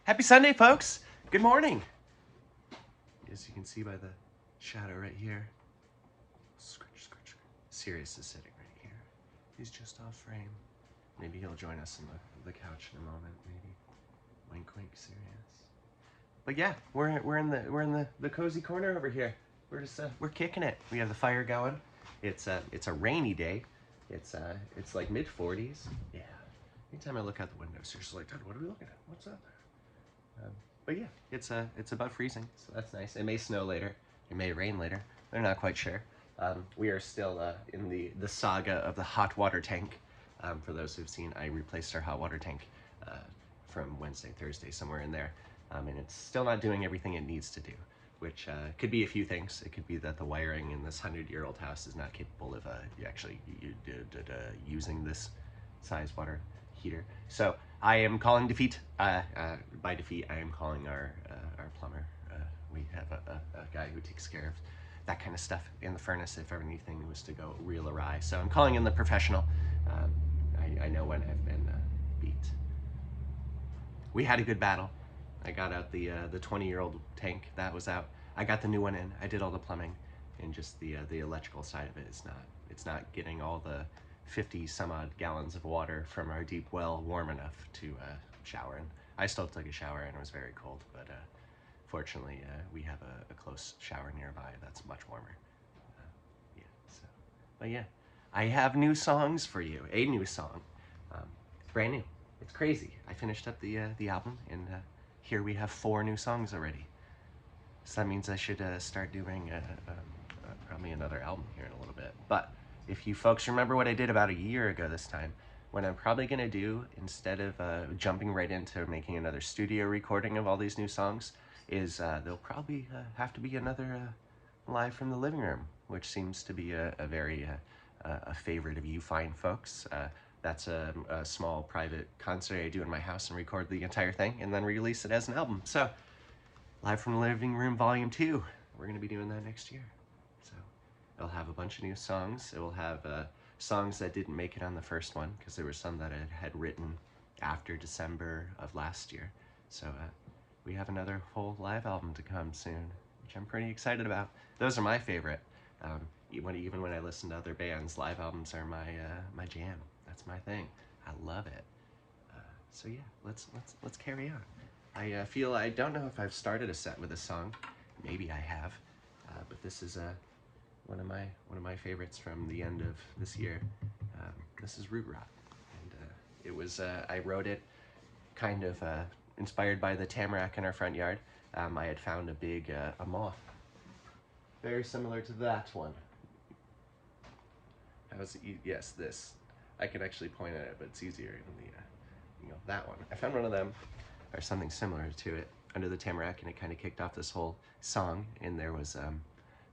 Happy Sunday, folks. Good morning. As you can see by the shadow right here, Sirius is sitting right here. He's just off frame. Maybe he'll join us in the couch in a moment. Maybe. Wink, wink, Sirius. But yeah, we're in the cozy corner over here. We're kicking it. We have the fire going. It's a rainy day. It's like mid-40s. Yeah. Anytime I look out the window, seriously, like, Dad, what are we looking at? What's out there? But yeah, it's above freezing, so that's nice. It may snow later. It may rain later. They're not quite sure. We are still in the saga of the hot water tank. For those who've seen, I replaced our hot water tank from Wednesday, Thursday, somewhere in there. And it's still not doing everything it needs to do, which could be a few things. It could be that the wiring in this 100-year-old house is not capable of actually using this size water heater. So I am calling defeat. By defeat, I am calling our plumber. We have a guy who takes care of that kind of stuff in the furnace if anything was to go real awry. So I'm calling in the professional. I know when I've been beat. We had a good battle. I got out the 20-year-old tank. That was out. I got the new one in. I did all the plumbing, and just the electrical side of it is not getting all the 50 some odd gallons of water from our deep well warm enough to shower in. I still took a shower and it was very cold, but fortunately we have a close shower nearby that's much warmer. Yeah, so, but yeah, I have new songs for you. A new song, brand new. It's crazy. I finished up the album, and here we have 4 new songs already. So that means I should start doing probably another album here in a little bit. But if you folks remember what I did about a year ago this time, what I'm probably going to do, instead of jumping right into making another studio recording of all these new songs, is there'll probably have to be another live from the living room, which seems to be a very favorite of you fine folks. That's a small private concert I do in my house and record the entire thing and then release it as an album. So, Live from the Living Room Volume 2. We're going to be doing that next year. So, it'll have a bunch of new songs. It will have songs that didn't make it on the first one, because there were some that I had written after December of last year. So, we have another whole live album to come soon, which I'm pretty excited about. Those are my favorite. Even when I listen to other bands, live albums are my jam. That's my thing. I love it. So yeah, let's carry on. I don't know if I've started a set with a song. Maybe I have, but this is one of my favorites from the end of this year. This is Root Rot, and it was I wrote it kind of inspired by the tamarack in our front yard. I had found a big a moth, very similar to that one. Yes, this. I could actually point at it, but it's easier in the that one. I found one of them, or something similar to it, under the tamarack, and it kind of kicked off this whole song. And there was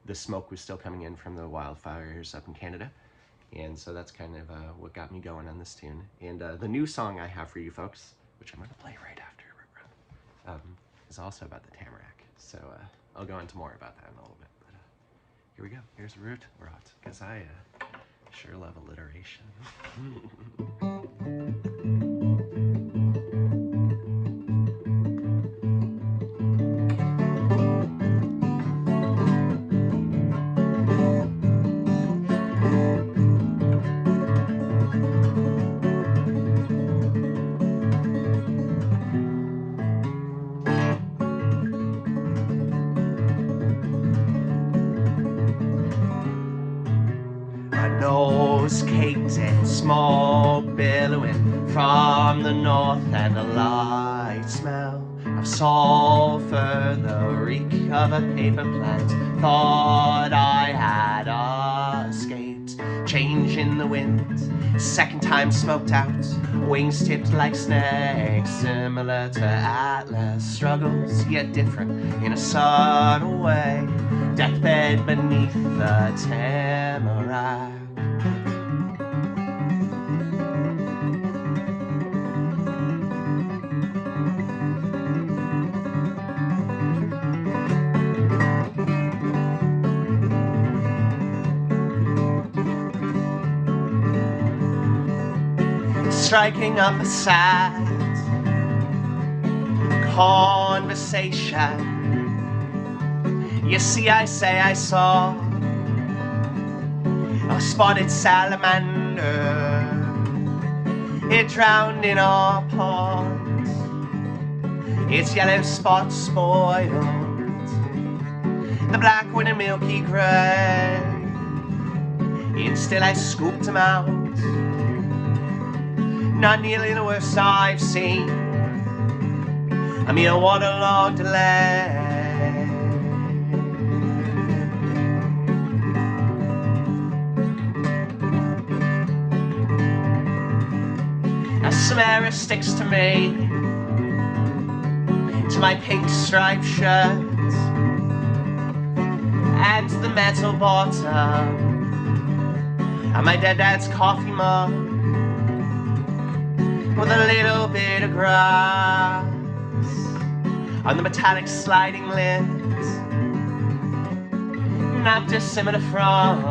the smoke was still coming in from the wildfires up in Canada, and so that's kind of what got me going on this tune. And the new song I have for you folks, which I'm going to play right after, is also about the tamarack. So I'll go into more about that in a little bit. But here we go. Here's Root Rot, because I sure love alliteration. Nose caked and small, billowing from the north, and a light smell of sulfur, the reek of a paper plant. Thought I had escaped, change in the wind, second time smoked out, wings tipped like snakes, similar to Atlas, struggles yet different in a subtle way, deathbed beneath the tamarack. Striking up a sad conversation. You see, I say I saw a spotted salamander. It drowned in our pond. Its yellow spots spoiled the black one and milky grey. And still I scooped him out. Not nearly the worst I've seen. a mere waterlogged delay. A Samara sticks to me, to my pink striped shirt, and to the metal bottom, and my dead dad's coffee mug, with a little bit of grass on the metallic sliding lids, not dissimilar from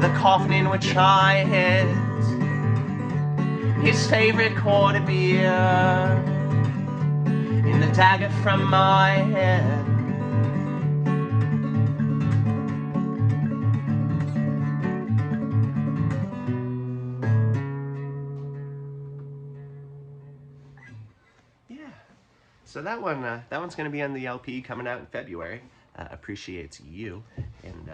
the coffin in which I hid his favorite quart of beer in the dagger from my head. So that one's going to be on the LP coming out in February. Appreciates you. And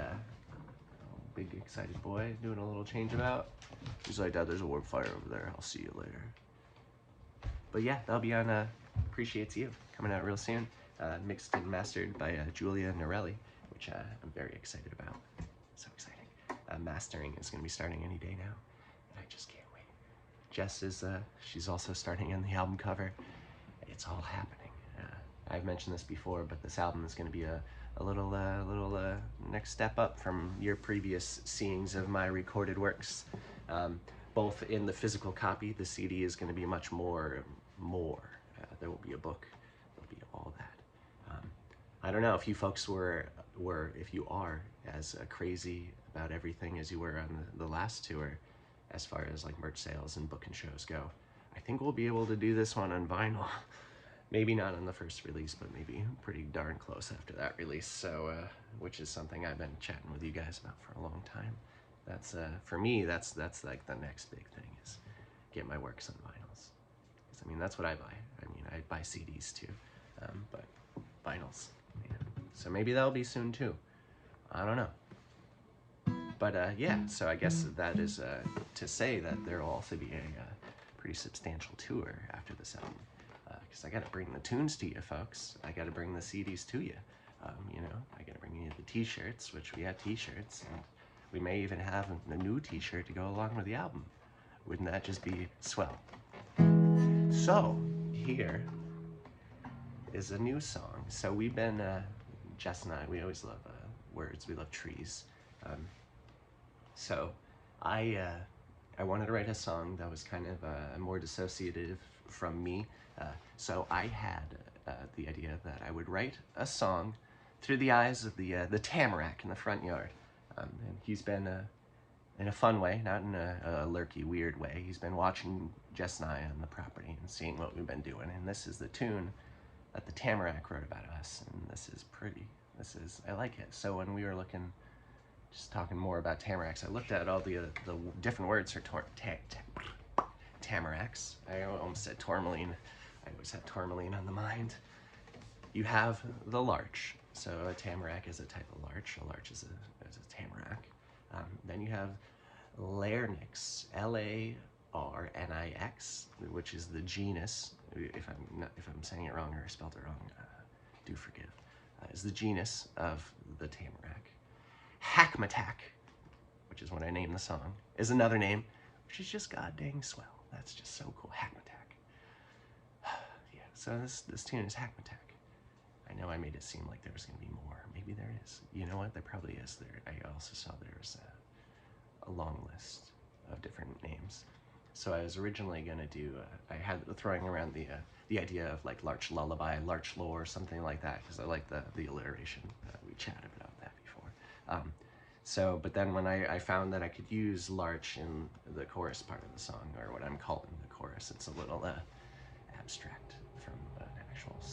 big excited boy doing a little change about. He's like, Dad, there's a warp fire over there. I'll see you later. But yeah, that'll be on Appreciates You, coming out real soon. Mixed and mastered by Julia Norelli, which I'm very excited about. So exciting. Mastering is going to be starting any day now. And I just can't wait. Jess is, she's also starting on the album cover. It's all happening. I've mentioned this before, but this album is going to be a little next step up from your previous seeings of my recorded works. Both in the physical copy, the CD is going to be much more. There will be a book. There'll be all that. I don't know if you folks if you are as crazy about everything as you were on the last tour, as far as like merch sales and book and shows go. I think we'll be able to do this one on vinyl. Maybe not on the first release, but maybe pretty darn close after that release. So, which is something I've been chatting with you guys about for a long time. That's for me. That's like the next big thing is get my works on vinyls. 'Cause, I mean, that's what I buy. I mean, I buy CDs too, but vinyls. Yeah. So maybe that'll be soon too. I don't know. But yeah. So I guess that is to say that there will also be a pretty substantial tour after this album. Because I got to bring the tunes to you, folks. I got to bring the CDs to you. You know, I got to bring you the T-shirts, which we have T-shirts, and we may even have a new T-shirt to go along with the album. Wouldn't that just be swell? So here is a new song. So we've been, Jess and I, we always love words. We love trees. So I wanted to write a song that was kind of more dissociative from me. So I had the idea that I would write a song through the eyes of the tamarack in the front yard. And he's been, in a fun way, not in a lurky, weird way, he's been watching Jess and I on the property and seeing what we've been doing. And this is the tune that the tamarack wrote about us. And this is pretty. I like it. So when we were just talking more about tamaracks, I looked at all the different words for tamaracks. I almost said tourmaline. I always had tourmaline on the mind. You have the larch. So a tamarack is a type of larch. A larch is a tamarack. Then you have larynx, Larnix, which is the genus. If I'm saying it wrong or spelled it wrong, do forgive. Is the genus of the tamarack. Hackmatack, which is what I named the song, is another name, which is just god dang swell. That's just so cool. Hackmatack. Yeah, so this tune is Hackmatack. I know I made it seem like there was going to be more. Maybe there is. You know what? There probably is. I also saw there was a long list of different names. So I was originally going to do, I had throwing around the idea of like Larch Lullaby, Larch Lore, something like that, because I like the alliteration. We chatted about that before. But then when I found that I could use larch in the chorus part of the song, or what I'm calling the chorus, it's a little abstract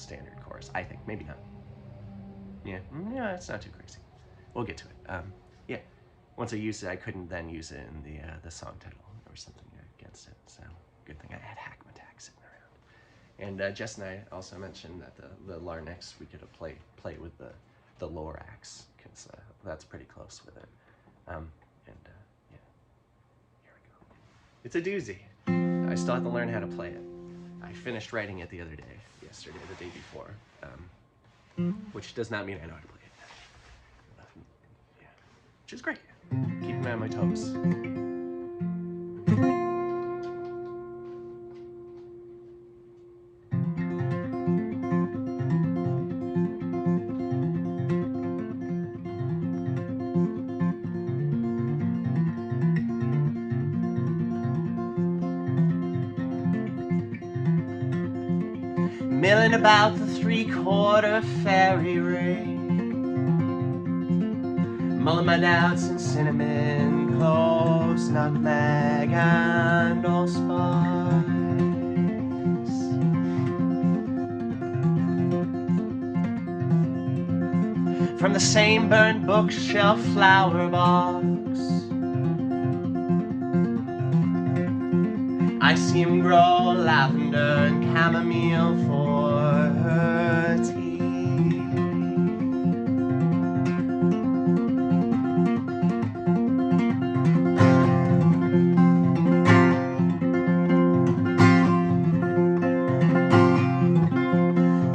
standard chorus, I think. Maybe not. Yeah, it's not too crazy. We'll get to it. Yeah, once I used it, I couldn't then use it in the song title or something against it. So good thing I had hackmatack sitting around. And Jess and I also mentioned that the larynx, we could play with the lorax, because that's pretty close with it. Yeah, here we go. It's a doozy. I still have to learn how to play it. I finished writing it the other day, yesterday, the day before, which does not mean I know how to play it. Yeah, which is great. Keeping me on my toes. Milling about the 3/4 fairy ring, mulling my doubts in cinnamon, cloves, nutmeg, and allspice. From the same burnt bookshelf flower box, I see him grow lavender and chamomile for her tea.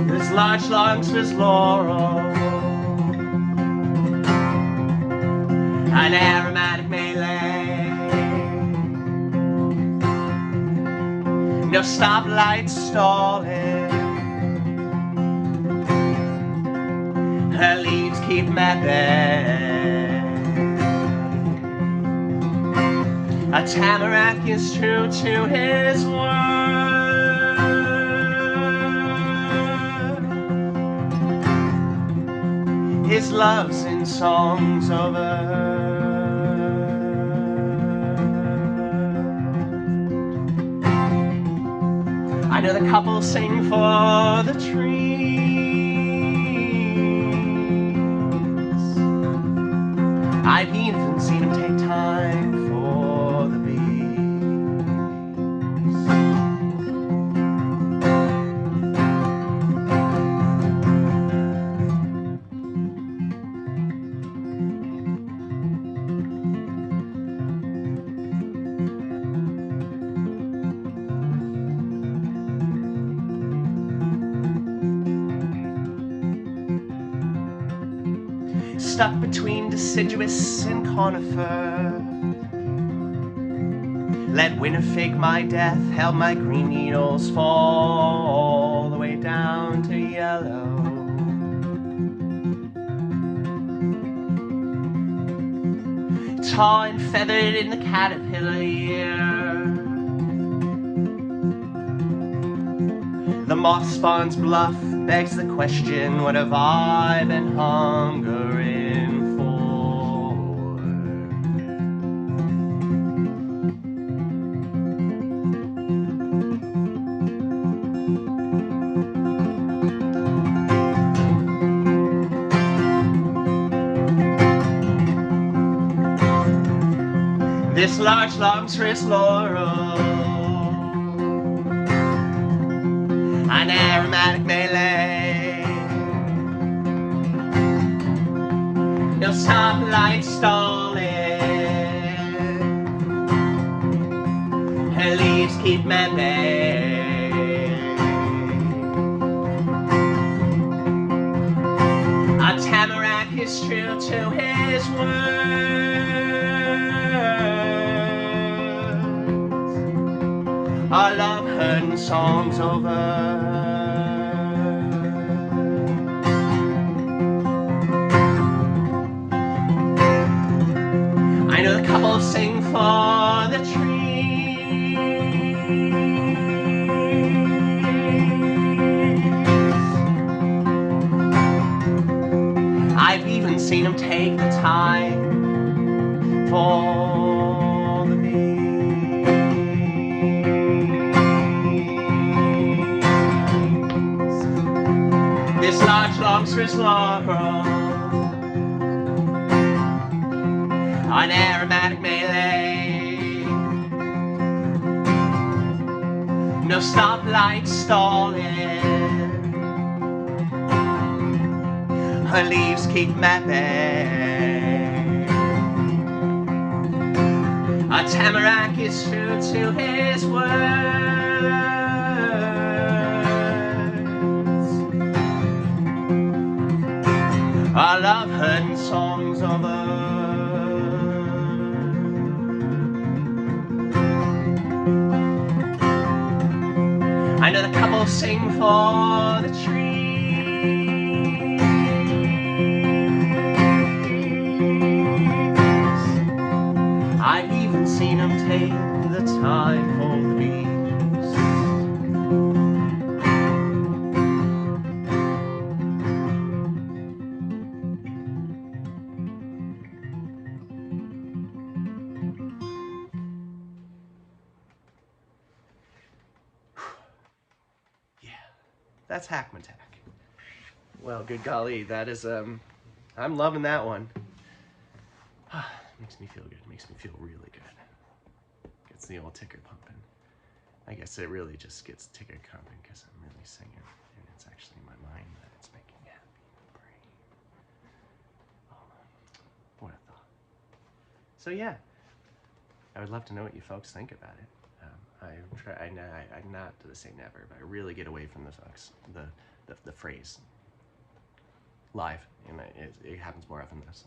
There's large logs for his laurel, an aromatic melee. No stoplights stalling, her leaves keep me at bay. A tamarack is true to his word. His love's in songs over her. I know the couple sing for the trees. I've even seen him take time for the bees. Stuck between deciduous and conifer, let winter fake my death, held my green needles fall all the way down to yellow. Tall and feathered in the caterpillar year, the moth spawn's bluff begs the question, what have I been hungering for? This large longs for its laurel, an aromatic melee. No stoplight stalling, her leaves keep me at bay. A tamarack is true to his word. Our love heard in songs over. I know the couple sing for the trees. I've even seen them take the time for the bees. songstress laurel, an aromatic melee, no stoplight stalling, her leaves keep mapping. A tamarack is true to his words. I love hurting songs over. I know the couple sing for the trees. I've even seen them take the time for the bees. Yeah, that's hackmatack. Well, good golly, that is, I'm loving that one. Makes me feel good, makes me feel really good. Gets the old ticker pumping. I guess it really just gets ticker pumping because I'm really singing, and it's actually my mind that it's making happy in the brain. Oh, what a thought. So yeah, I would love to know what you folks think about it. I'm not to say never, but I really get away from the phrase live, and it happens more often than this.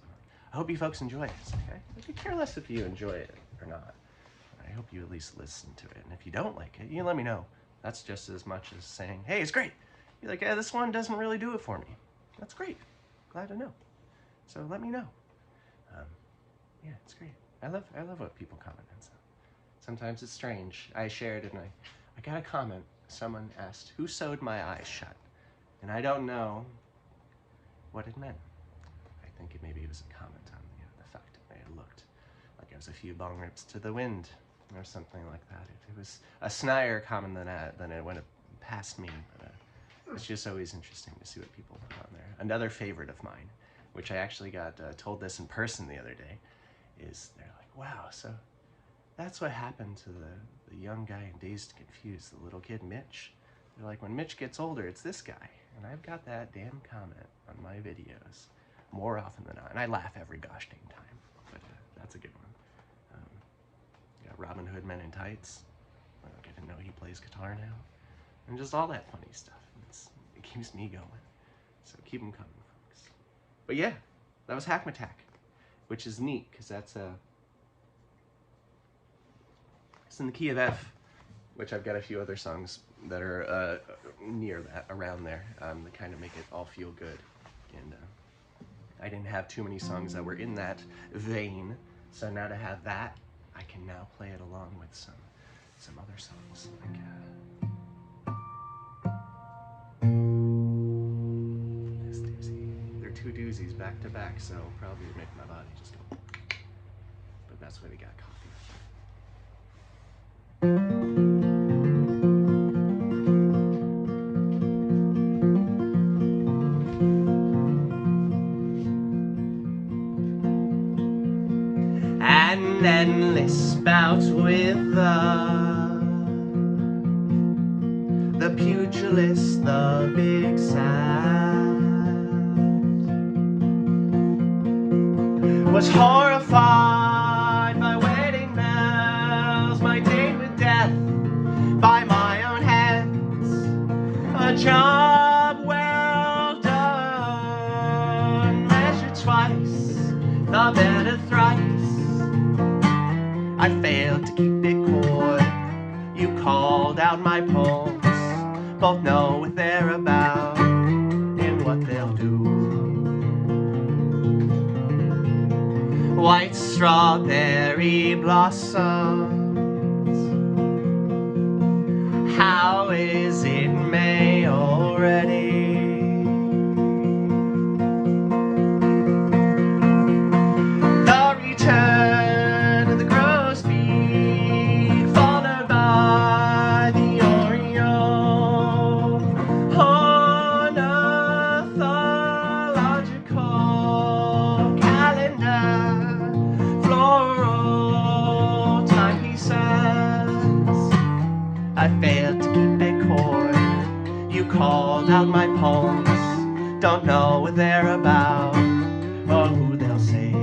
I hope you folks enjoy it. Okay? I could care less if you enjoy it or not. I hope you at least listen to it, and if you don't like it, you let me know. That's just as much as saying, hey, it's great. You're like, this one doesn't really do it for me. That's great. Glad to know. So let me know. Yeah, it's great. I love what people comment on. So sometimes it's strange. I shared and I got a comment. Someone asked, who sewed my eyes shut? And I don't know what it meant. I think maybe it was a comment on the fact that it looked like it was a few bong rips to the wind or something like that. It was a snyer comment than it went past me. But it's just always interesting to see what people put on there. Another favorite of mine, which I actually got told this in person the other day, is they're like, wow, so that's what happened to the young guy in Dazed and Confused, the little kid Mitch. They're like, when Mitch gets older, it's this guy. And I've got that damn comment on my videos more often than not. And I laugh every gosh dang time, but that's a good one. Robin Hood Men in Tights. I didn't know he plays guitar now. And just all that funny stuff. It keeps me going. So keep them coming, folks. But yeah, that was Hackmatack, which is neat because that's it's in the key of F, which I've got a few other songs that are near that, around there, that kind of make it all feel good. And I didn't have too many songs that were in that vein, so now to have that, I can now play it along with some other songs. Like, this doozy. They're two doozies back to back, so probably make my body just go. But that's why we got coffee. An endless bout with the pugilist, the big sad, was horrified by wedding bells, my date with death by my own hands, a job well done, measured twice, the better thrice. I failed to keep it core. You called out my poems, both know what they're about and what they'll do. White strawberry blossoms, how is it May already? The return of the gross beak, followed by the Oreo on a called out my poems. Don't know what they're about or who they'll save.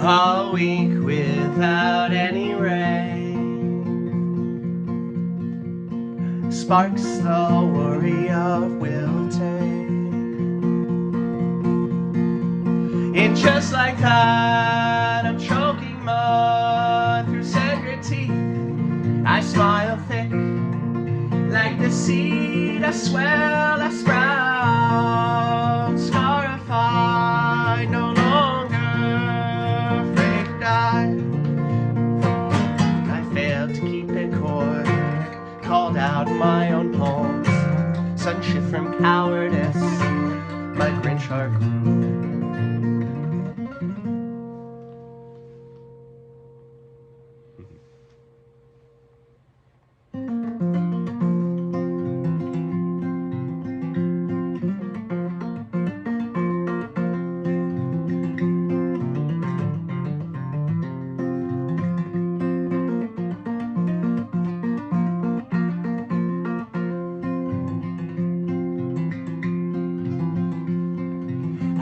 A week without any rain sparks the worry of wilting. And just like that, I'm choking mud through sacred teeth. I smile thick like the seed I swell, I sprout, scarified, no longer afraid to die. I failed to keep it cord, called out my own poems, sudden shift from cowardice, my Grinch heart grew.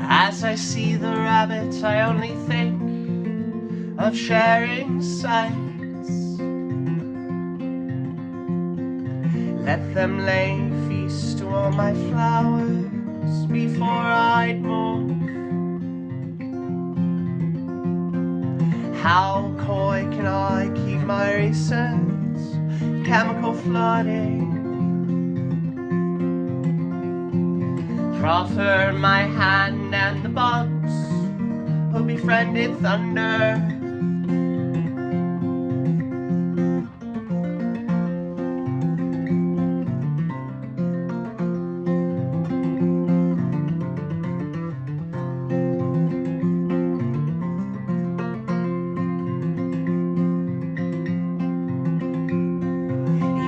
As I see the rabbits, I only think of sharing sights. Let them lay feast to all my flowers before I'd move. How coy can I keep my recent chemical flooding? Proffer my hand and the bugs who befriended thunder.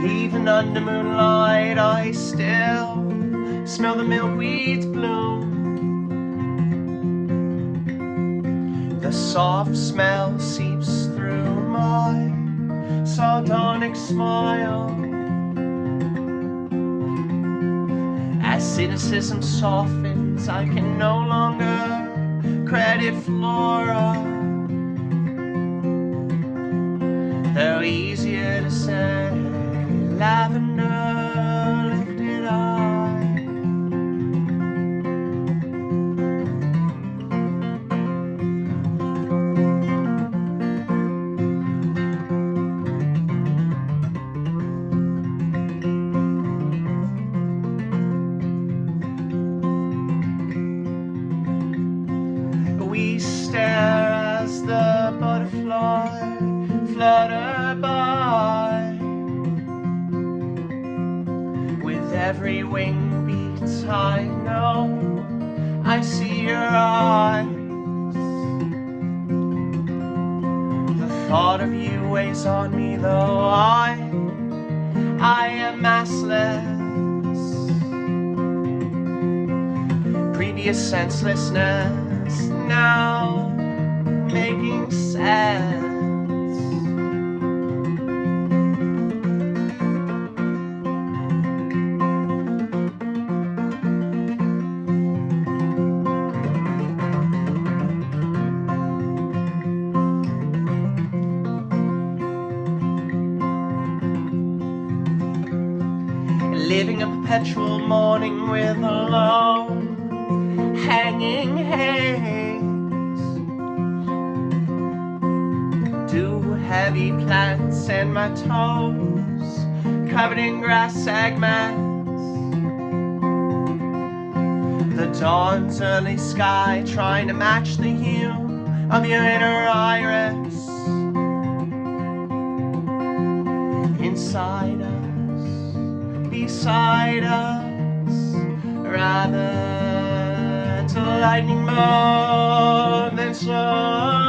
Even under moonlight, I still smell the milkweed's bloom. The soft smell seeps through my sardonic smile. As cynicism softens, I can no longer credit flora. Though easier to say, lavender lifted eye. We stare as the butterfly flutter by. With every wing beat I know I see your eyes. The thought of you weighs on me, though I am massless. Previous senselessness now making sense. living a perpetual morning with low hanging haze. Two heavy plants and my toes covered in grass sag mats. The dawn's early sky trying to match the hue of your inner iris. Inside us, beside us, rather to lightning more than slow.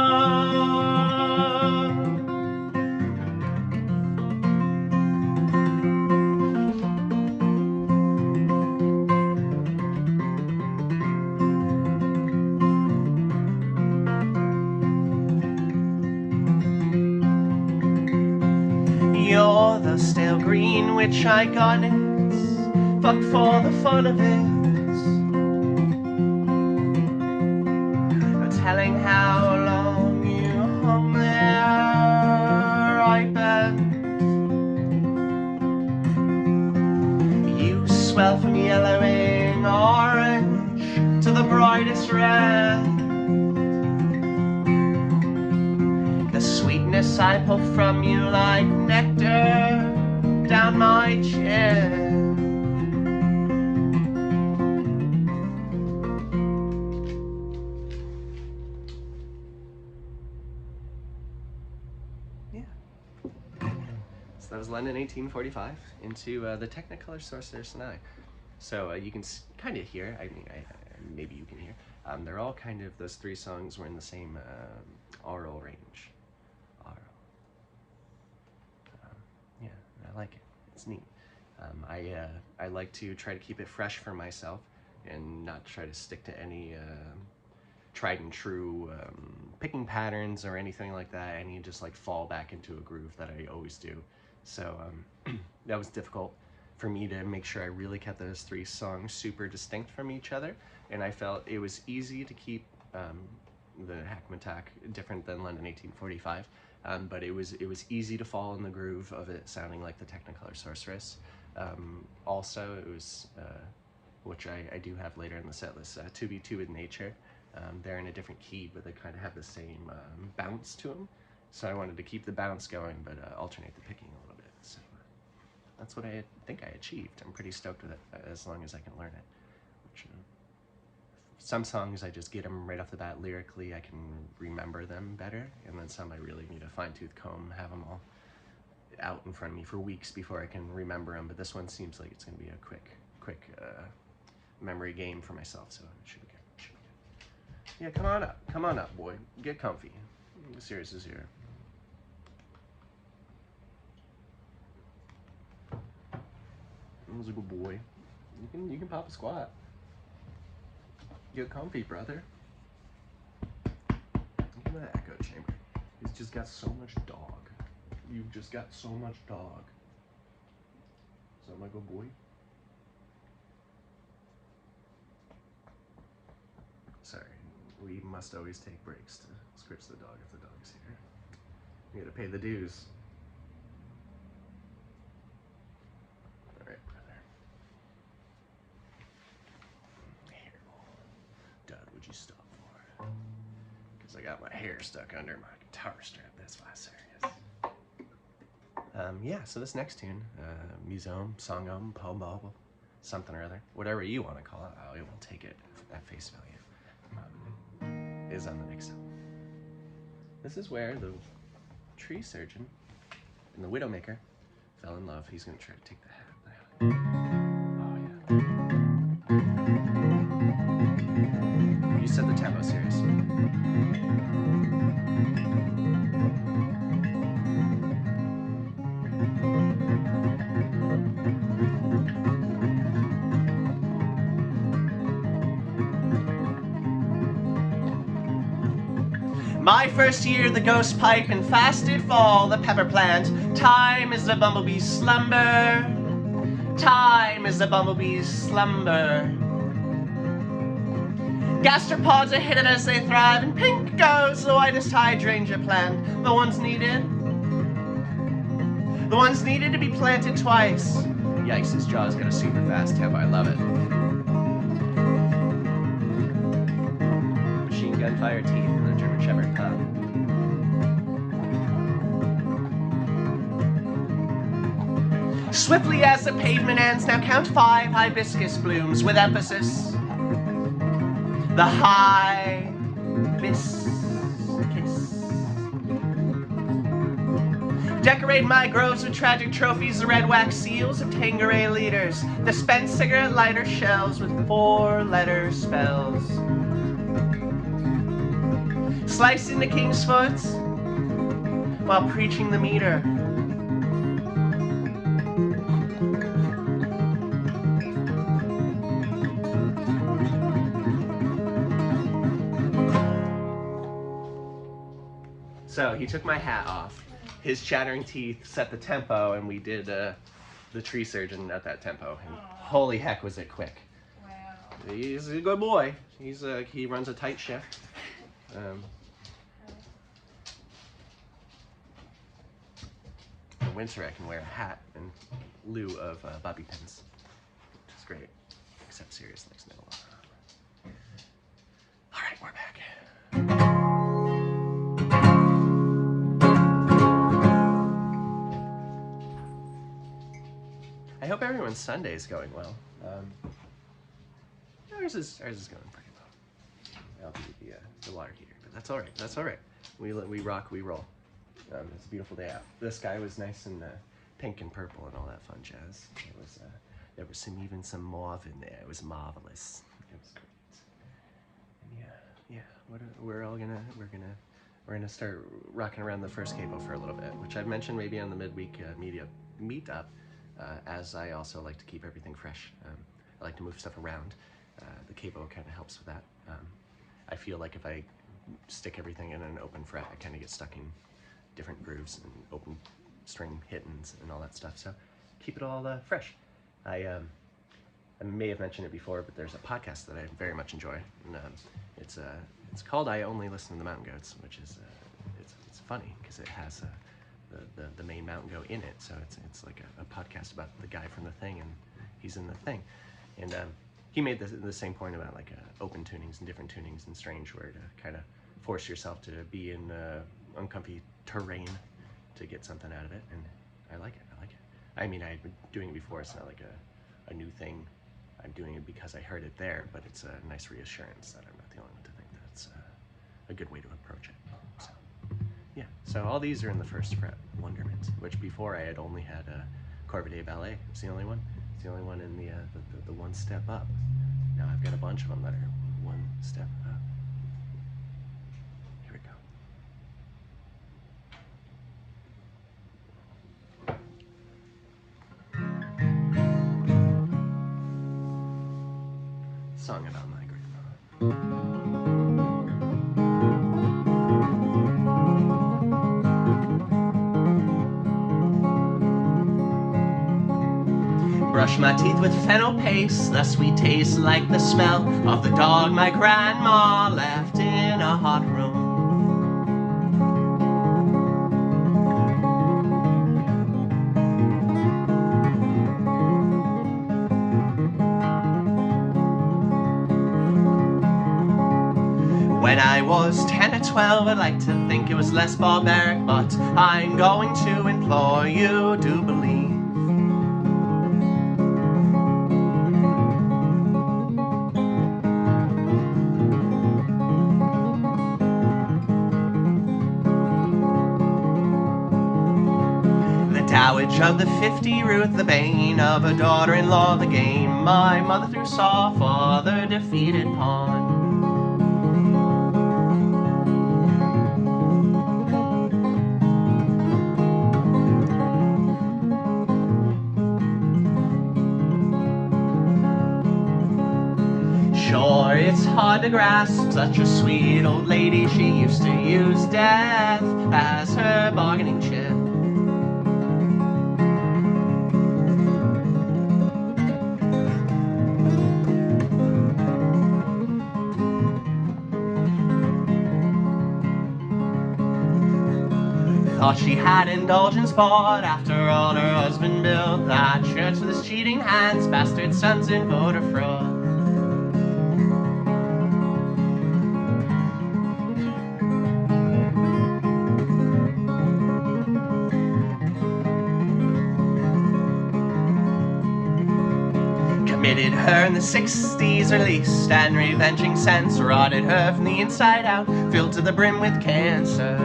You're the stale green which I got it, fuck for the fun of it. No telling how long you hung there, ripened. You swell from yellowing orange to the brightest red. The sweetness I pull from you like nectar down my chin. Yeah. So that was London 1845 into the Technicolor Sorceress and I. So you can kind of hear, I mean, maybe you can hear, they're all kind of, those three songs were in the same aural range. Yeah, I like it. It's neat. I like to try to keep it fresh for myself and not try to stick to any tried and true picking patterns or anything like that. I need to just like fall back into a groove that I always do. So that was difficult for me to make sure I really kept those three songs super distinct from each other. And I felt it was easy to keep the hackmatack different than London 1845. But it was easy to fall in the groove of it sounding like the Technicolor Sorceress. Also, it was, which I do have later in the set list, To Be Two with Nature. They're in a different key, but they kind of have the same bounce to them. So I wanted to keep the bounce going, but alternate the picking a little bit. So that's what I think I achieved. I'm pretty stoked with it, as long as I can learn it. Which, some songs I just get them right off the bat lyrically, I can remember them better, and then some I really need a fine-tooth comb, have them all out in front of me for weeks before I can remember them, but this one seems like it's going to be a quick memory game for myself, so it should be good. Yeah, come on up, boy, get comfy. Sirius is here. He's a good boy. You can pop a squat. Get comfy, brother. Look at that echo chamber. He's just got so much dog. You've just got so much dog. So my good boy. Sorry, we must always take breaks to scratch the dog if the dog's here. We gotta pay the dues. Alright, brother. Here, Dad, would you stop for it? Because I got my hair stuck under my guitar strap, that's why, serious. Yeah, so this next tune, museum, songom, poem, something or other, whatever you want to call it, I will take it at face value, is on the next album. This is where the tree surgeon and the widowmaker fell in love. He's going to try to take the hat. Oh, yeah. You said the tempo, serious. My first year, the ghost pipe, and fast did fall the pepper plant. Time is the bumblebee's slumber. Time is the bumblebee's slumber. Gastropods are hidden as they thrive, and pink goes the whitest hydrangea plant. The ones needed to be planted twice. Yikes, his jaw's got a super fast tempo. I love it. Machine gun fire teeth and a German Shepherd pup. Swiftly as the pavement ends, now count 5 hibiscus blooms with emphasis. The hibiscus. Decorate my groves with tragic trophies, the red wax seals of Tanqueray leaders, the spent cigarette lighter shells with 4-letter spells. Slicing the king's foot while preaching the meter. So he took my hat off. His chattering teeth set the tempo, and we did the tree surgeon at that tempo. And holy heck, was it quick! Wow. He's a good boy. He runs a tight shift. In winter, I can wear a hat in lieu of bobby pins, which is great. Except Sirius likes no. All right, we're back. I hope everyone's Sunday is going well. Ours is going pretty well. I'll be the water heater, but that's all right. That's all right. We rock, we roll. It's a beautiful day out. The sky was nice and pink and purple and all that fun jazz. There was even some mauve in there. It was marvelous. It was great. And we're gonna start rocking around the first cable for a little bit, which I've mentioned maybe on the midweek media meetup. As I also like to keep everything fresh. I like to move stuff around. The capo kind of helps with that. I feel like if I stick everything in an open fret, I kind of get stuck in different grooves and open string hittings and all that stuff. So keep it all fresh. I may have mentioned it before, but there's a podcast that I very much enjoy. And, it's called I Only Listen to the Mountain Goats, which is it's funny because it has the main mountain goat in it, so it's like a podcast about the guy from The Thing, and he's in The Thing, and he made the same point about like open tunings and different tunings and strange, where to kind of force yourself to be in uncomfy terrain to get something out of it, and I like it. I mean, I've been doing it before. It's not like a new thing. I'm doing it because I heard it there, but it's a nice reassurance that I'm not the only one to think that's a good way to approach it. So. Yeah, so all these are in the first fret wonderment, which before I had only had Corvidae Ballet. It's the only one. It's the only one in the one step up. Now I've got a bunch of them that are one step up. Here we go. Song about my grandma. Brush my teeth with fennel paste, the sweet taste like the smell of the dog my grandma left in a hot room. When I was 10 or 12, I'd like to think it was less barbaric, but I'm going to implore you to believe. Dowage of the 50, Ruth, the bane of a daughter-in-law, the game my mother threw saw, father defeated pawn. Sure, it's hard to grasp such a sweet old lady. She used to use death as her bargaining chip. Thought she had indulgence bought after all her husband built that church with his cheating hands, bastard sons and voter fraud. Committed her in the 60s or least, and revenging sense rotted her from the inside out, filled to the brim with cancer.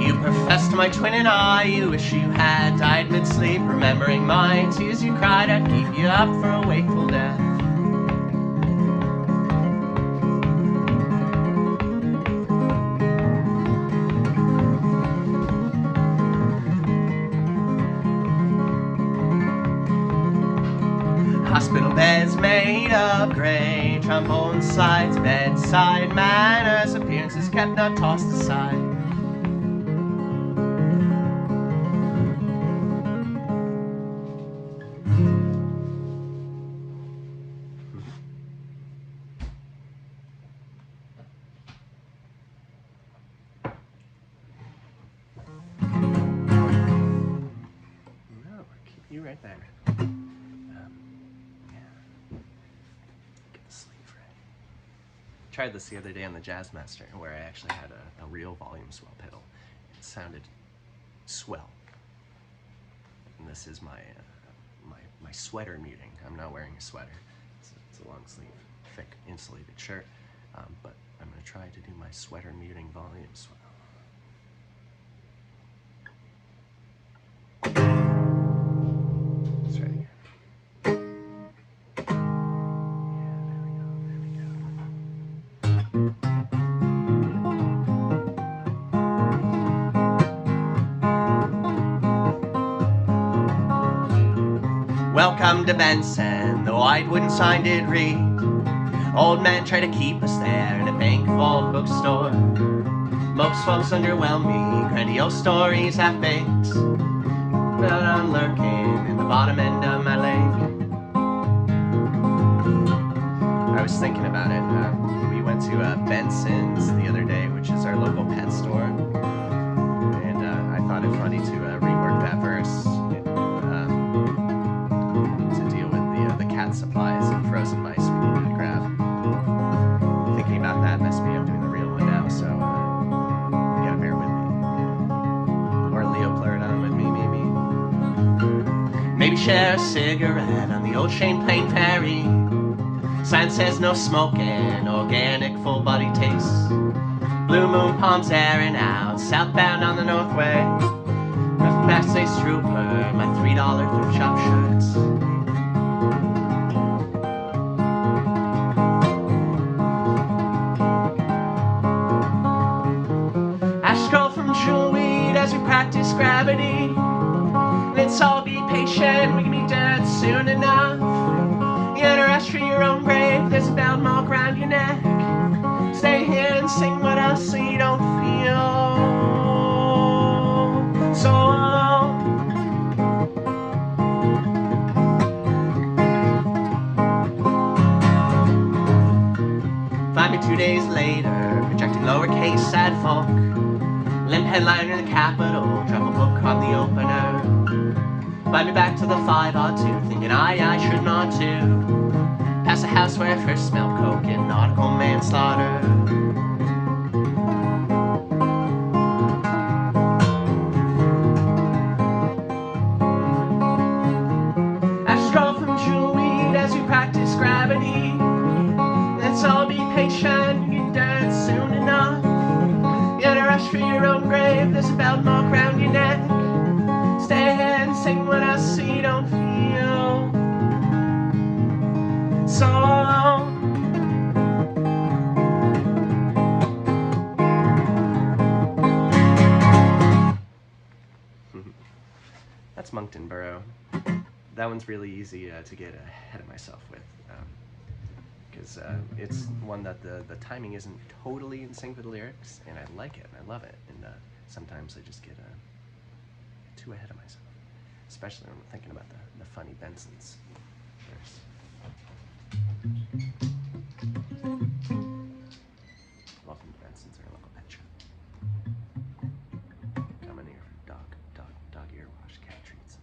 You professed to my twin and I, you wish you had died mid-sleep, remembering my tears you cried, I'd keep you up for a wakeful death. Hospital beds made of grey, trombone slides, bedside manners, appearances kept, not tossed aside. No, keep you right there. Tried this the other day on the Jazzmaster, where I actually had a real volume swell pedal. It sounded swell. And this is my my sweater muting. I'm not wearing a sweater. It's a long sleeve, thick, insulated shirt. But I'm going to try to do my sweater muting volume swell. Let's try it again. Welcome to Benson, the white wooden sign did read. Old men try to keep us there in a bank vault bookstore. Most folks underwhelm me, grandiose stories half-baked, but I'm lurking in the bottom end of my lake. I was thinking about it. We went to Benson's the other day, which is our local pet store, and I thought it funny to rework that verse to deal with the cat supplies and frozen mice we needed to grab. Thinking about that messed me up doing the real one now, so you gotta bear with me. Or Leo Pleurodon with me, maybe. Maybe share a cigarette on the old Champlain Ferry. Sign says no smoking, organic full body taste. Blue moon palms airing out, southbound on the Northway. With backstage trooper, my $3 thrift shop shirts. Ash scroll from jewelweed as we practice gravity. Let's all be patient, we can be dead soon enough. You gotta rush for your own grave, there's a belt mark around your neck. Stay here and sing with us so you don't feel so alone. Find me 2 days later, projecting lowercase sad folk. Limp headliner in the Capitol, drop a book on the opener. Find me back to the 502, thinking I should not too. Past the house where I first smelled coke and nautical manslaughter. I scroll from jewelweed as we practice gravity. Let's all be patient, you're dead soon enough. You gotta rush for your own grave, there's a belt mark around your neck. Stay here and sing with us so you don't feel so alone. That's Moncton Borough. That one's really easy to get ahead of myself with, because it's one that the timing isn't totally in sync with the lyrics, and I like it, and I love it, and sometimes I just get too ahead of myself, especially when I'm thinking about the funny Benson's verse. Welcome to Benson's, our local pet shop. Come in here for dog ear wash, cat treats,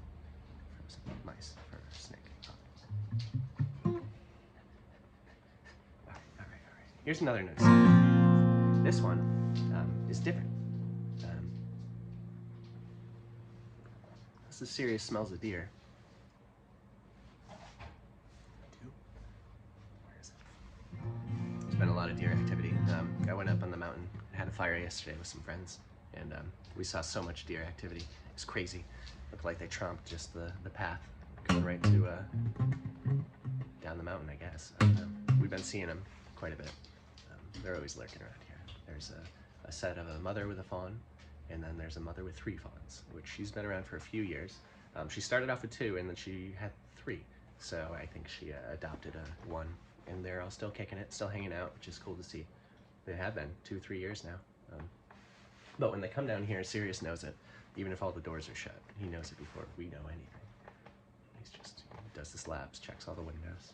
frozen mice, for snake. All right. Here's another notice. This one is different. This is serious smells of deer. There's been a lot of deer activity. I went up on the mountain, had a fire yesterday with some friends, and we saw so much deer activity. It's crazy. Looked like they tromped just the path going right to down the mountain, I guess. We've been seeing them quite a bit. They're always lurking around here. There's a set of a mother with a fawn, and then there's a mother with 3 fawns, which she's been around for a few years. She started off with 2, and then she had 3. So I think she adopted one, and they're all still kicking it, still hanging out, which is cool to see. They have been 2-3 years now. But when they come down here, Sirius knows it. Even if all the doors are shut, he knows it before we know anything. He does the slabs, checks all the windows.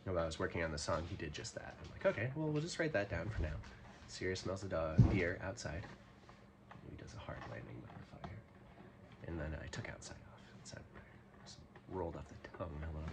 While I was working on the song, he did just that. I'm like, okay, well, we'll just write that down for now. Sirius smells a deer outside. He does a hard landing with the fire. And then I took outside off. Inside just rolled off the tongue a little better.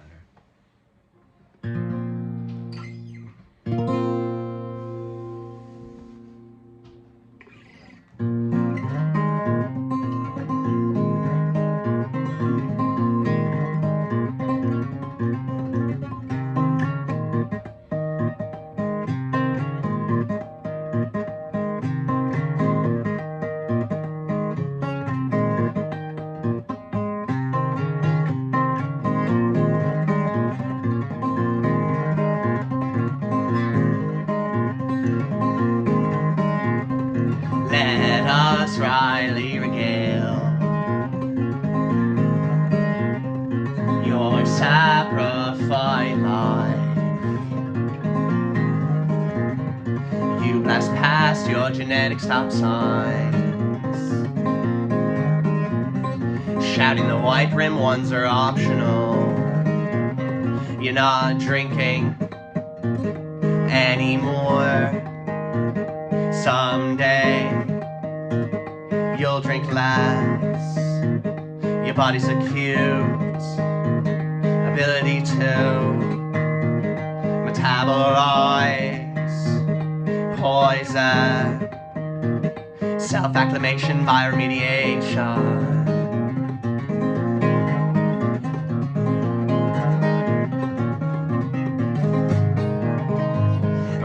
Let us wryly regale your sacrificed life. You blast past your genetic stop signs, shouting the white rim ones are optional. You're not drinking anymore. Someday you'll drink less. Your body's acute ability to metabolize poison, self-acclimation by remediation.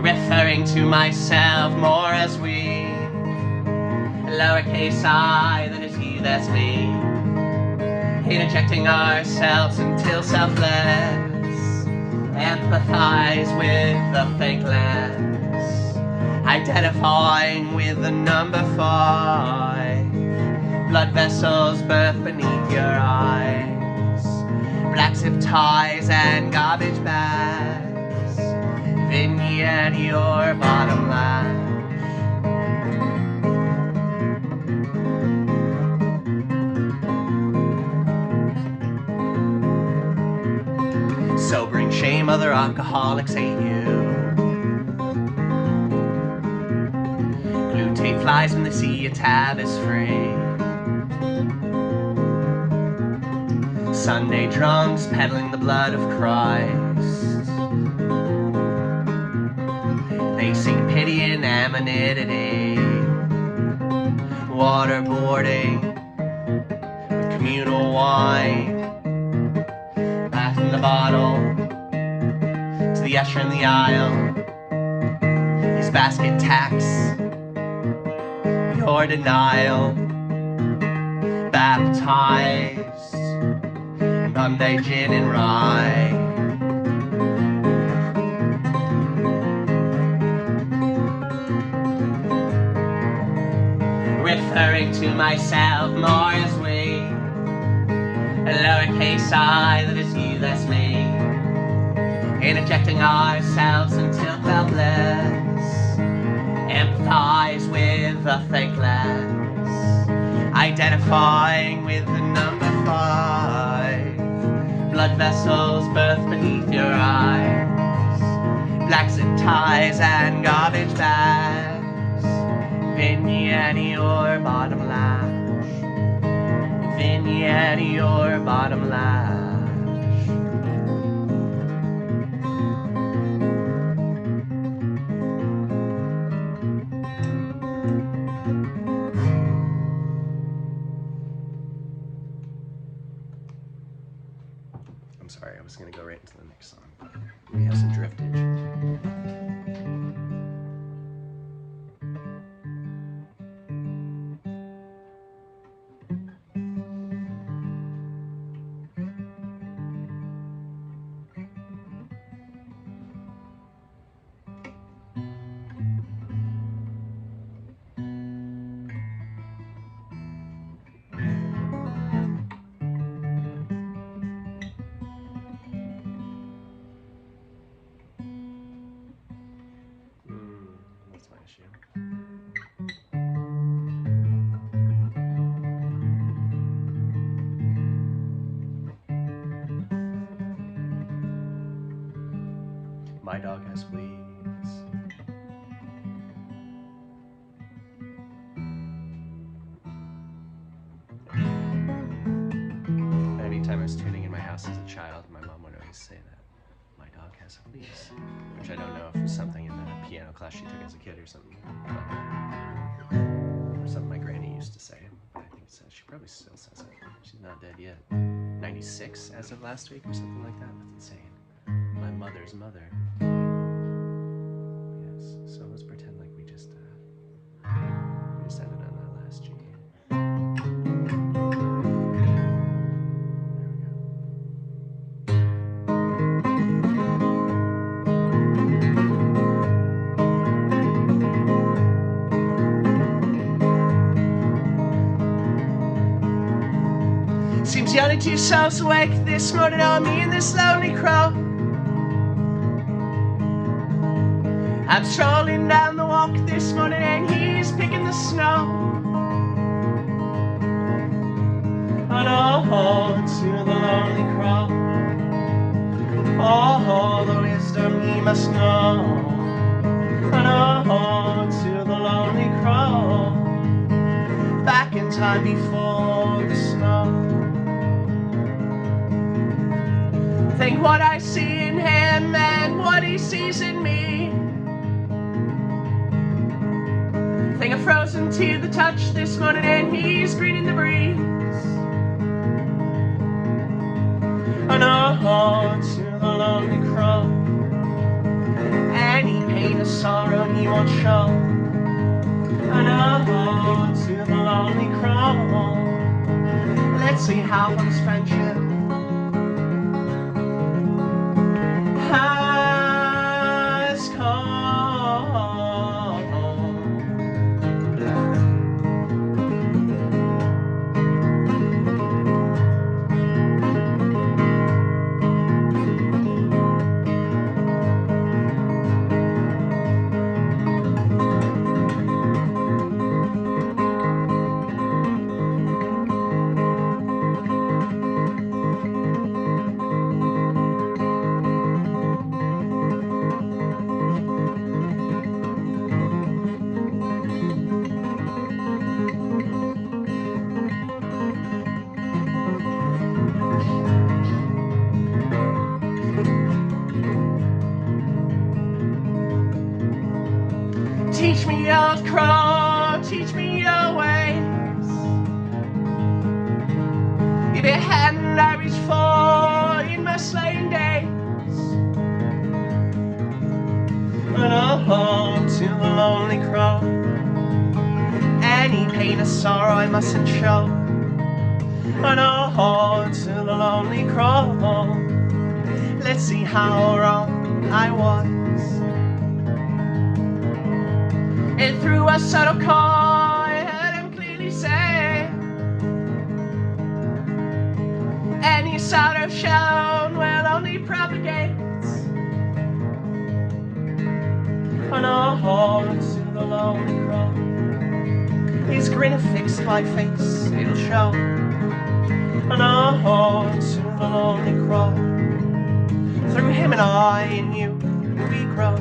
Referring to myself more as we, lowercase I, that is he, that's me. Interjecting ourselves until selfless, empathize with the thankless, identifying with the number 5, blood vessels birth beneath your eyes, black zip ties and garbage bags, vignette your bottom lash. Sobering shame other alcoholics hate you. Glue tape flies when they see your tab is free. Sunday drunks peddling the blood of Christ. They sing pity and anonymity, waterboarding with communal wine, passing the bottle to the usher in the aisle. His basket tax your denial, baptized in Bombay gin and rye. Referring to myself more as we, a lowercase I, that is you, that's me. Interjecting ourselves until helpless, empathize with the thankless, identifying with the number 5, blood vessels birth beneath your eyes, black zip ties and garbage bags, vignette or bottom lash, vignette or bottom lash. I'm sorry, I was gonna go right into the next song, but we have some driftage. That's my issue. My dog has fleas. Anytime I was tuning in my house as a child, my mom would always say that. My dog has fleas. Which I don't know if it was something in the piano class she took as a kid or something. Or something my granny used to say. But I think she probably still says it. She's not dead yet. 96 as of last week or something like that. That's insane. My mother's mother. Yes, so let's pretend like we just ended on that last G. Seems the only two souls awake this morning are me and this lonely crow. I'm strolling down the walk this morning and he's picking the snow. And oh, to the lonely crow, oh, the wisdom he must know. And oh, to the lonely crow, back in time before the snow. Think what I see in him and what he sees in me. Think of frozen to the touch this morning and he's greeting the breeze. And oh, to the lonely crow, any pain or sorrow he won't show. And oh, to the lonely crow, let's see how one's friendship has come. Teach me your crow, teach me your ways. You've been hand I reach for in my slaying days. And oh, to the lonely crow, any pain or sorrow I mustn't show. And oh, to the lonely crow, let's see how wrong I was. And through a subtle call, I heard him clearly say, any sorrow shown will only propagates. And oh, to the lonely crow, his grin affixed my face, it'll show. And oh, to the lonely crow, through him and I and you, we grow.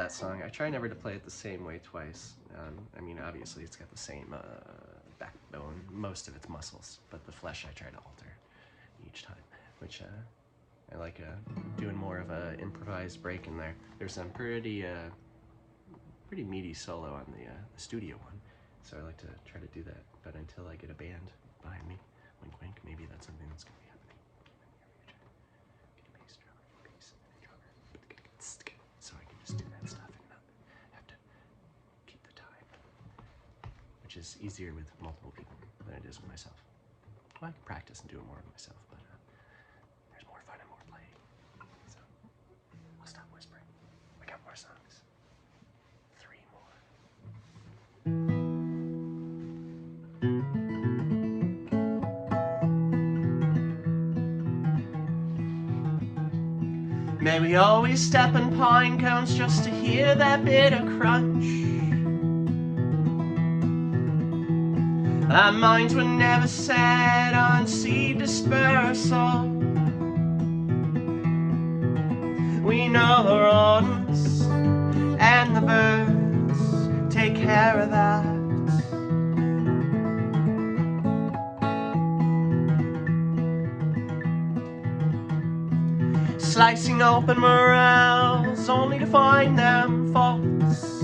that song. I try never to play it the same way twice. I mean, obviously it's got the same backbone, most of its muscles, but the flesh I try to alter each time, which I like doing more of a improvised break in there. There's some pretty meaty solo on the studio one, so I like to try to do that. But until I get a band behind me, wink wink, maybe that's something that's going to be happening in the near future. Get a bass drummer, so I can just do that stuff and not have to keep the time, which is easier with multiple people than it is with myself. Well, I can practice and do it more with myself, but there's more fun and more playing. So I'll stop whispering. We got more songs. 3 more. May we always step on pine cones just to hear that bitter crunch. Our minds were never set on seed dispersal. We know the rodents and the birds take care of that. Slicing open morels only to find them false,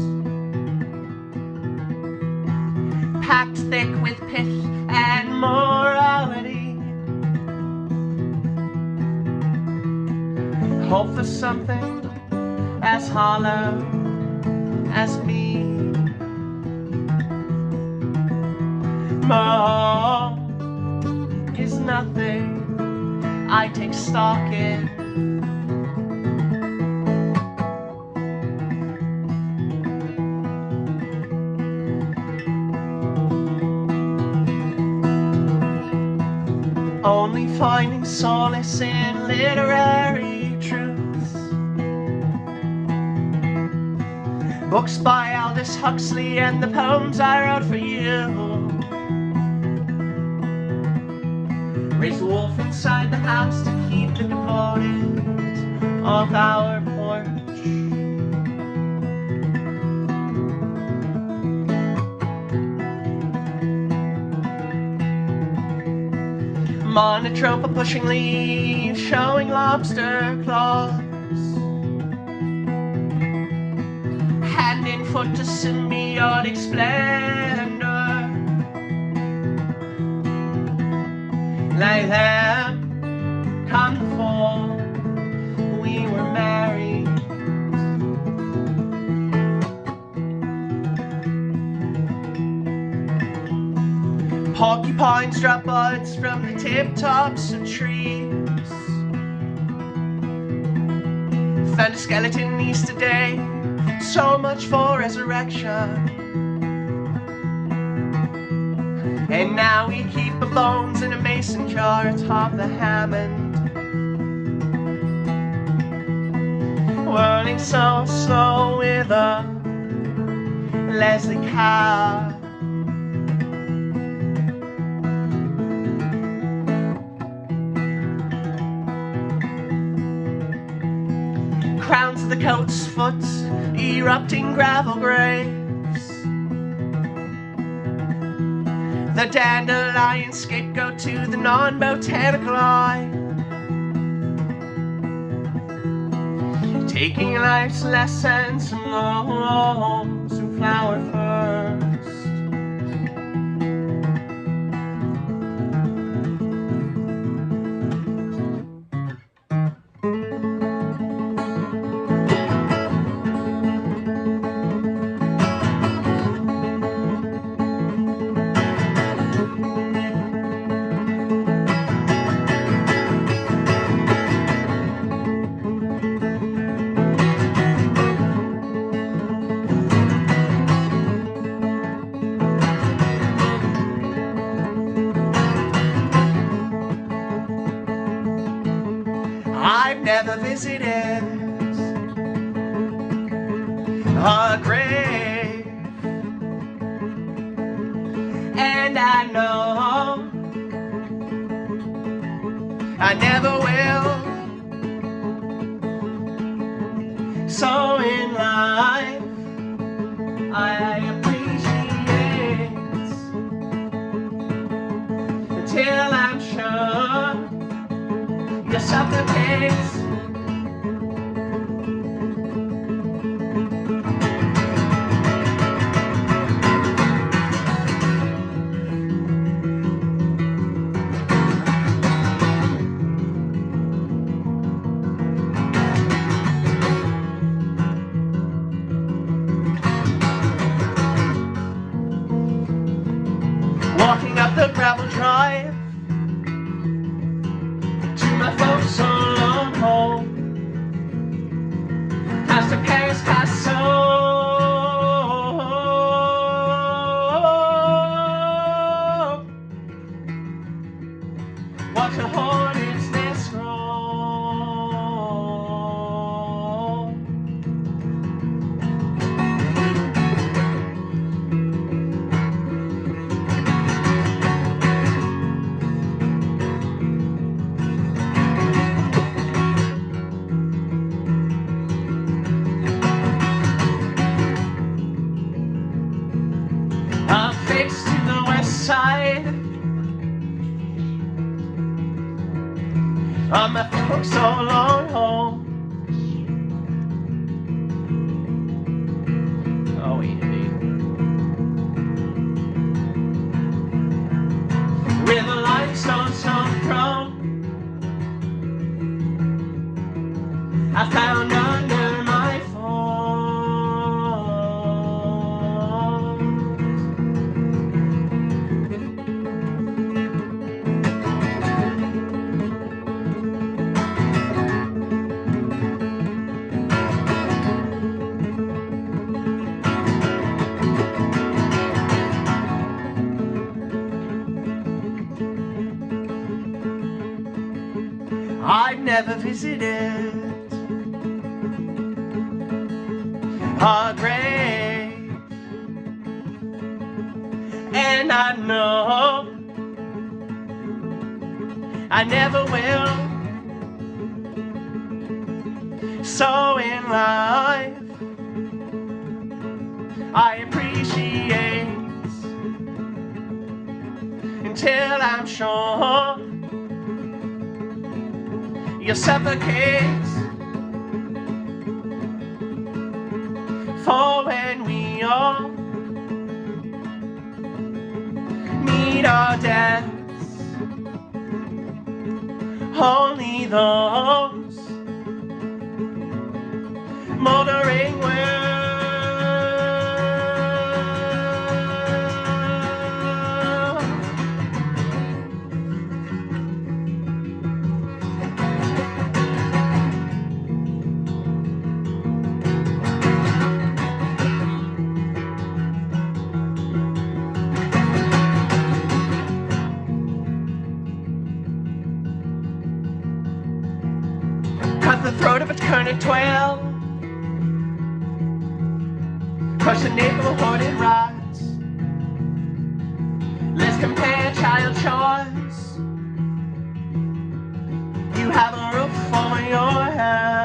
packed thick with pith and morality. Hope for something as hollow as me. More is nothing I take stock in. Only finding solace in literary truths. Books by Aldous Huxley and the poems I wrote for you. Raise the wolf inside the house to keep the devoted off our porch. Monotrope of pushing leaves, showing lobster claws. Hand and foot to symbiotic splendor. Like them, come the fall, we were married. Porcupines drop buds from the tip tops of trees. Found a skeleton Easter day, so much for resurrection. And now we keep the bones in a mason jar atop the Hammond, whirling so slow with a Leslie cow. Crowns of the coat's foot, erupting gravel graves. The dandelion scapegoat to the non-botanical eye. Taking life's lessons from those who flower first. I've never visited a grave, and I know I never will. So in life suffocates. Walking up the gravel drive to my folks' own home, past a Paris castle, watch a hornet's nest roll. I'm fixed to the west side of my folks' old home. Oh, indeed. With a limestone stone throne I found under my I've never visited a grave, and I know I never will. So in life I appreciate until I'm sure you suffocate. For when we all meet our deaths, only those motoring will. Cut the throat of a turnip 12, crush the nape of a hornet rot. Let's compare child choice. You have a roof over your head.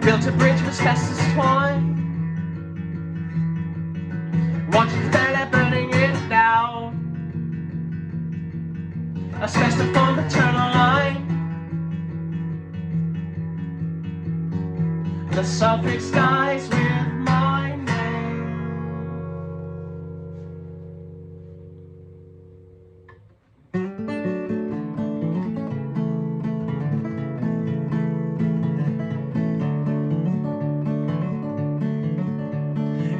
Built a bridge of asbestos twine, watched the fella burning it down. Asbestos formed a maternal line, the suffix dies with my name.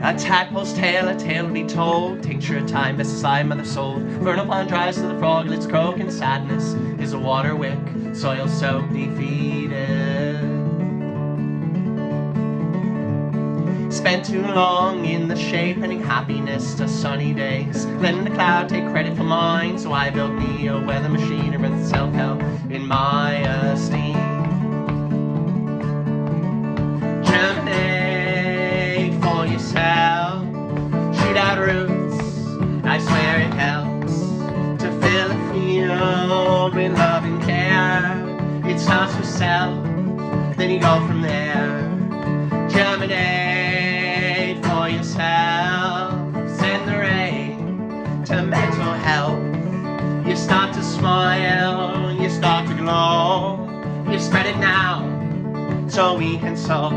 A tadpole's tale, a tale to be told. Tincture of time, best aside, mother soul. Vernal pond dries to the froglets croak, and sadness is a water wick, soil soaked, defeated. Spent too long in the shaping happiness to sunny days, letting the cloud take credit for mine. So I built me a weather machine and with self-help in my esteem. Germinate for yourself, shoot out out roots. I swear it helps to fill a field with love and care. It starts with self, then you go from there. Germinate for yourself. Send the rain to mental health. You start to smile, you start to glow. You spread it now, so we can sow.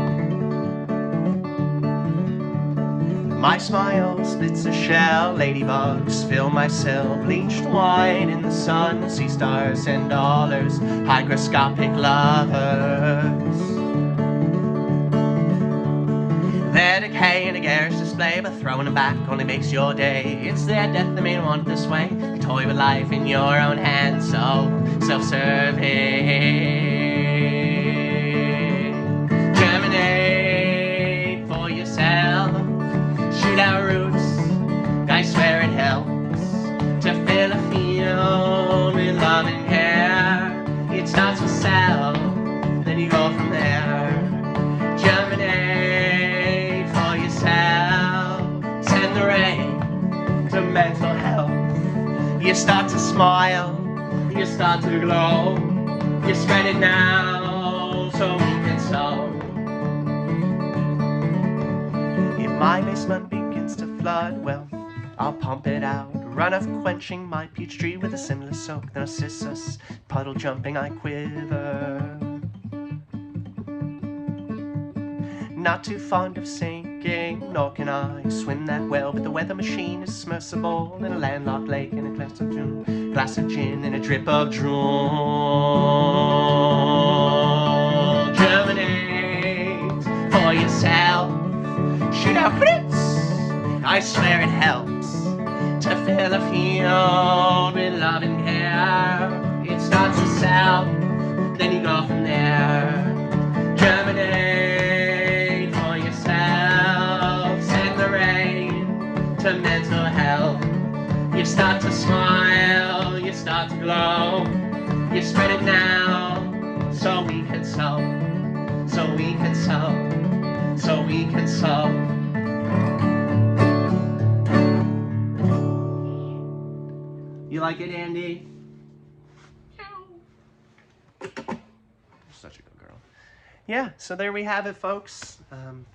My smile splits a shell, ladybugs fill my cell, bleached white in the sun, sea stars and dollars, hygroscopic lovers. Their decay in a garish display, but throwing them back only makes your day. It's their death that made them want it this way. You toy with life in your own hands, so self-serving. Germinate for yourself. Shoot out roots, I swear it helps to fill a field with love and care. It starts with self, then you go from there. Germinate for yourself. Send the rain to mental health. You start to smile, you start to glow. You spread it now, so we can sow. If my basement begins to flood, well, I'll pump it out. Run of quenching my peach tree with a similar soak. Narcissus, puddle jumping, I quiver. Not too fond of sinking, nor can I swim that well, but the weather machine is submersible in a landlocked lake, in a glass of gin, and a drip of drool. Germinate for yourself. Shoot out fruits, I swear it helps to fill a field with love and care. It starts with self, then you go from there. Germinate for yourself. Send the rain to mental health. You start to smile, you start to glow. You spread it now, so we can sow. So we can sow. So we can sow. You like it, Andy? Such a good girl. Yeah, so there we have it, folks.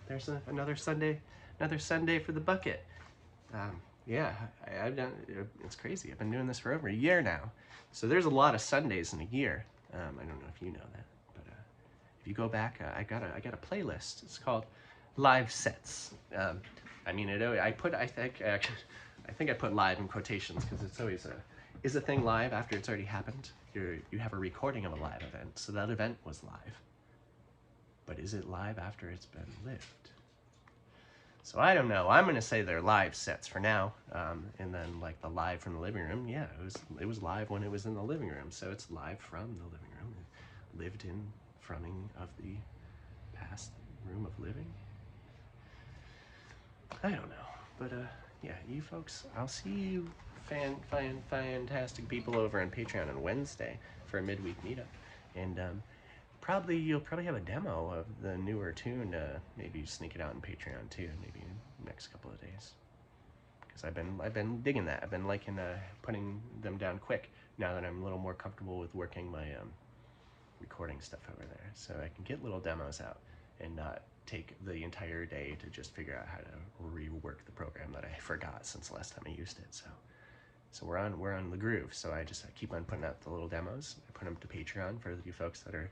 There's another Sunday for the bucket. Yeah, I've done. It's crazy. I've been doing this for over a year now. So there's a lot of Sundays in a year. I don't know if you know that, but if you go back, I got a playlist. It's called Live Sets. I mean, I think I put live in quotations because it's always is a thing live after it's already happened. You have a recording of a live event, so that event was live. But is it live after it's been lived? So I don't know. I'm gonna say they're live sets for now, and then like the live from the living room. Yeah, it was live when it was in the living room, so it's live from the living room, lived in fronting of the past room of living. I don't know, but yeah, you folks, I'll see you fantastic people over on Patreon on Wednesday for a midweek meetup, and you'll probably have a demo of the newer tune. Maybe sneak it out on Patreon too. Maybe in the next couple of days. Because I've been digging that. I've been liking putting them down quick now that I'm a little more comfortable with working my recording stuff over there. So I can get little demos out and not take the entire day to just figure out how to rework the program that I forgot since the last time I used it. So we're on the groove. So I keep on putting out the little demos. I put them to Patreon for you folks that are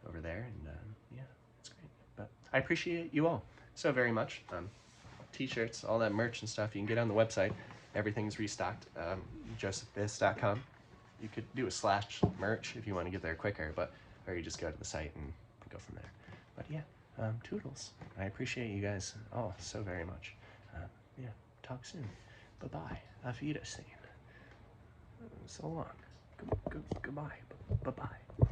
over there, and yeah, it's great. But I appreciate you all so very much. T-shirts, all that merch and stuff, you can get on the website. Everything's restocked. josephbiss.com. You could do a /merch if you want to get there quicker, or you just go to the site and go from there. But yeah, toodles. I appreciate you guys all so very much. Yeah, talk soon. Bye-bye. Auf Wiedersehen. So long. Goodbye. Bye-bye.